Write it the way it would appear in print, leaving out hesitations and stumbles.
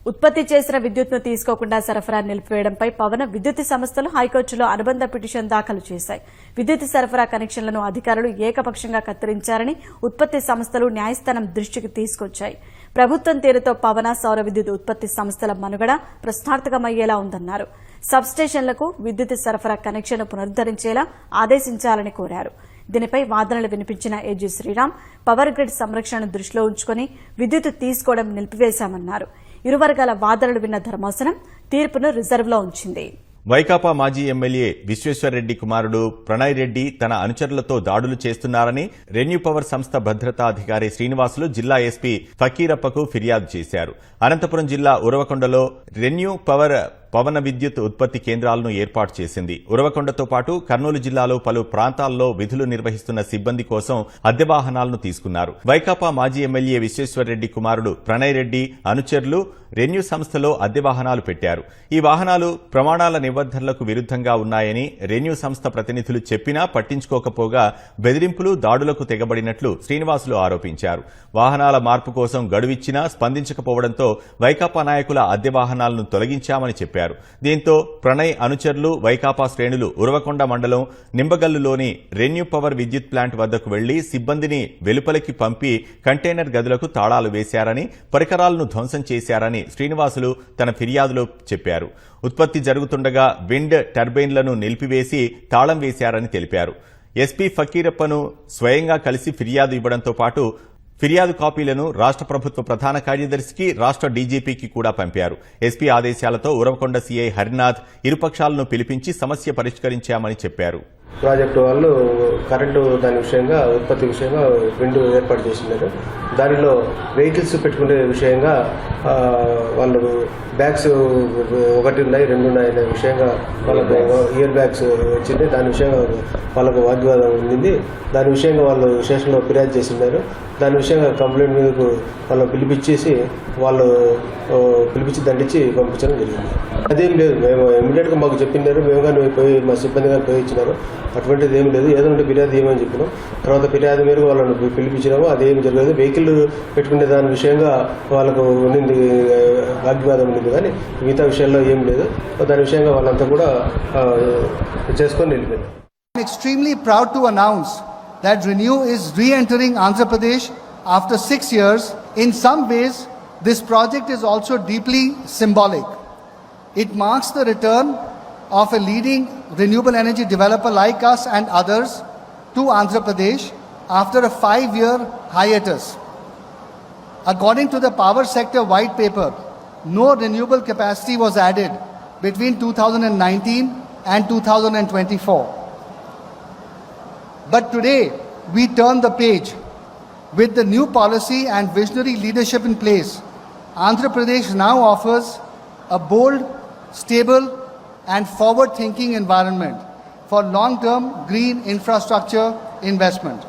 ఉత్పత్తి చేసిన విద్యుత్ను తీసుకోకుండా సరఫరా నిలిపివేయడంపై పవన విద్యుత్ సంస్థలు హైకోర్టులో అనుబంధ పిటిషన్ దాఖలు చేశాయి. విద్యుత్ సరఫరా కనెక్షన్లను అధికారులు ఏకపక్షంగా కత్తిరించారని ఉత్పత్తి సంస్థలు న్యాయస్థానం దృష్టికి తీసుకొచ్చాయి. ప్రభుత్వం తీరుతో పవన సౌర విద్యుత్ ఉత్పత్తి సంస్థల మనుగడ ప్రశ్నార్థకమయ్యేలా ఉందన్నారు. సబ్స్టేషన్లకు విద్యుత్ సరఫరా కనెక్షన్ను పునరుద్దరించేలా ఆదేశించాలని కోరారు. దీనిపై వాదనలు వినిపించిన ఏజీ శ్రీరామ్ పవర్ గ్రిడ్ సంరక్షణను దృష్టిలో ఉంచుకుని విద్యుత్ తీసుకోవడం నిలిపివేశామన్నారు. ఇరు వర్గాల వాదనలు విన్న ధర్మాసనం తీర్పును రిజర్వ్లో ఉంచింది. వైకాపా మాజీ ఎమ్మెల్యే విశ్వేశ్వర్రెడ్డి కుమారుడు ప్రణయ్ రెడ్డి తన అనుచరులతో దాడులు చేస్తున్నారని రెన్యూ పవర్ సంస్థ భద్రతా అధికారి శ్రీనివాసులు జిల్లా ఎస్పీ ఫకీరప్పకు ఫిర్యాదు చేశారు. అనంతపురం జిల్లా ఉరవకొండలో రెన్యూ పవర్ పవన విద్యుత్ ఉత్పత్తి కేంద్రాలను ఏర్పాటు చేసింది. ఉరవకొండతో పాటు కర్నూలు జిల్లాలో పలు ప్రాంతాల్లో విధులు నిర్వహిస్తున్న సిబ్బంది కోసం అద్దె వాహనాలను తీసుకున్నారు. వైకాపా మాజీ ఎమ్మెల్యే విశ్వేశ్వర్రెడ్డి కుమారుడు ప్రణయ్ రెడ్డి అనుచరులు రెన్యూ సంస్థలో అద్దె వాహనాలు పెట్టారు. ఈ వాహనాలు ప్రమాణాల నిబంధనలకు విరుద్దంగా ఉన్నాయని రెన్యూ సంస్థ ప్రతినిధులు చెప్పినా పట్టించుకోకపోగా బెదిరింపులు, దాడులకు తెగబడినట్లు శ్రీనివాసులు ఆరోపించారు. వాహనాల మార్పు కోసం గడువిచ్చినా స్పందించకపోవడంతో వైకాపా నాయకుల అద్దె వాహనాలను తొలగించామని చెప్పారు. దీంతో ప్రణయ్ అనుచరులు, వైకాపా శ్రేణులు ఉరవకొండ మండలం నింబగల్లులోని రెన్యూ పవర్ విద్యుత్ ప్లాంట్ వద్దకు వెళ్లి సిబ్బందిని వెలుపలికి పంపి కంటైనర్ గదులకు తాళాలు వేశారని, పరికరాలను ధ్వంసం చేశారని శ్రీనివాసులు తన ఫిర్యాదులో చెప్పారు. ఉత్పత్తి జరుగుతుండగా విండ్ టర్బైన్లను నిలిపివేసి తాళం వేశారని తెలిపారు. ఎస్పీ ఫకీరప్పను స్వయంగా కలిసి ఫిర్యాదు ఇవ్వడంతో పాటు ఫిర్యాదు కాపీలను రాష్ట్ర ప్రభుత్వ ప్రధాన కార్యదర్శికి, రాష్ట్ర డీజీపీకి కూడా పంపారు. ఎస్పీ ఆదేశాలతో ఉరవకొండ సీఐ హరినాథ్ ఇరుపక్షాలను పిలిపించి సమస్య పరిష్కరించామని చెప్పారు. ప్రాజెక్టు వాళ్ళు కరెంటు దాని విషయంగా, ఉత్పత్తి విషయంగా విండ్ ఏర్పాటు చేసినారు. దానిలో వెహికల్స్ పెట్టుకునే విషయంగా వాళ్ళు బ్యాగ్స్ 1 ఉన్నాయి, 2 ఉన్నాయి అనే విషయంగా వాళ్ళకు ఇయర్ బ్యాగ్స్ వచ్చింది. దాని విషయంగా వాళ్ళకు వాగ్వాదం ఉండింది. దాని విషయంగా వాళ్ళు స్టేషన్లో ఫిర్యాదు చేసినారు. దాని విషయంగా కంప్లైంట్ మీదకు వాళ్ళు పిలిపించి దండించి పంపించడం జరిగింది. అదేం లేదు, మేము ఇమీడియట్గా మాకు చెప్పినారు. మేము కానీ పోయి మా సిబ్బంది కానీ పోయి ఇచ్చినారు. అటువంటిది ఏం లేదు. ఏదో ఉంటే ఫిర్యాదు ఏమని చెప్పినాం. తర్వాత ఫిర్యాదు మేరకు వాళ్ళని పిలిపించినాము. అదేం జరగలేదు. వెహికల్ పెట్టుకునే దాని విషయంగా వాళ్ళకు ఉండింది, వాగ్వాదం ఉండింది. కానీ మిగతా విషయాల్లో ఏం లేదు. దాని విషయంగా వాళ్ళంతా కూడా చేసుకొని వెళ్ళిపోయింది. I'm extremely proud to announce that ReNew is re-entering Andhra Pradesh after 6 years. In some ways, this project is also deeply symbolic. It marks the return of a leading renewable energy developer like us and others to Andhra Pradesh after a 5-year hiatus. According to the Power Sector White Paper, no renewable capacity was added between 2019 and 2024. But today, we turn the page. With the new policy and visionary leadership in place, Andhra Pradesh now offers a bold, stable and forward-thinking environment for long-term green infrastructure investment.